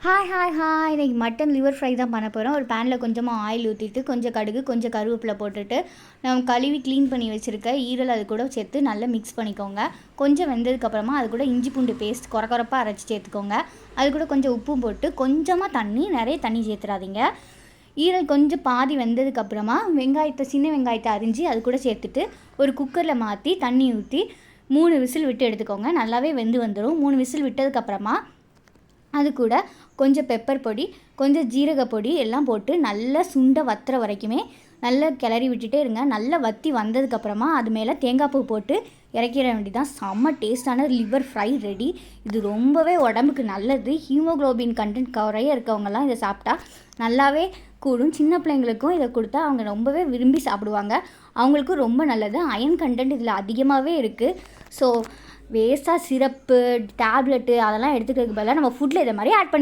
Hi இன்னைக்கு mutton liver fry தான் பண்ண போகிறோம். ஒரு பேனில் கொஞ்சமாக ஆயில் ஊற்றிட்டு கொஞ்சம் கடுகு கொஞ்சம் கருவேப்பிலை போட்டுட்டு நம்ம கழுவி க்ளீன் பண்ணி வச்சுருக்க ஈரல் அது கூட சேர்த்து நல்லா மிக்ஸ் பண்ணிக்கோங்க. கொஞ்சம் வெந்ததுக்கப்புறமா அது கூட இஞ்சி பூண்டு பேஸ்ட் குறப்பாக அரைச்சி சேர்த்துக்கோங்க. அது கூட கொஞ்சம் உப்பும் போட்டு கொஞ்சமாக தண்ணி, நிறைய தண்ணி சேர்த்துறாதீங்க. ஈரல் கொஞ்சம் பாதி வெந்ததுக்கப்புறமா சின்ன வெங்காயத்தை அரிஞ்சு அது கூட சேர்த்துட்டு ஒரு குக்கரில் மாற்றி தண்ணி ஊற்றி 3 விசில் விட்டு எடுத்துக்கோங்க. நல்லாவே வெந்து வந்துடும். 3 விசில் விட்டதுக்கப்புறமா அது கூட கொஞ்சம் பெப்பர் பொடி, கொஞ்சம் ஜீரக பொடி எல்லாம் போட்டு நல்லா சுண்ட வத்துற வரைக்குமே நல்லா கிளறி விட்டுட்டே இருங்க. நல்லா வற்றி வந்ததுக்கப்புறமா அது மேலே தேங்காய் பூ போட்டு இறக்கிட வேண்டியதான். செம்ம டேஸ்டான லிவர் ஃப்ரை ரெடி. இது ரொம்பவே உடம்புக்கு நல்லது. ஹீமோக்ளோபின் கண்டென்ட் குறைய இருக்கவங்கலாம் இதை சாப்பிட்டா நல்லாவே கூடும். சின்ன பிள்ளைங்களுக்கும் இதை கொடுத்தா அவங்க ரொம்பவே விரும்பி சாப்பிடுவாங்க. அவங்களுக்கும் ரொம்ப நல்லது. அயன் கண்டென்ட் இதில் அதிகமாகவே இருக்குது. ஸோ வேஸ்ட்டாக சிரப்பு, டேப்லெட்டு அதெல்லாம் எடுத்துக்கிறதுக்கு பதிலாக நம்ம ஃபுட்டில் இதை மாதிரி ஆட் பண்ணி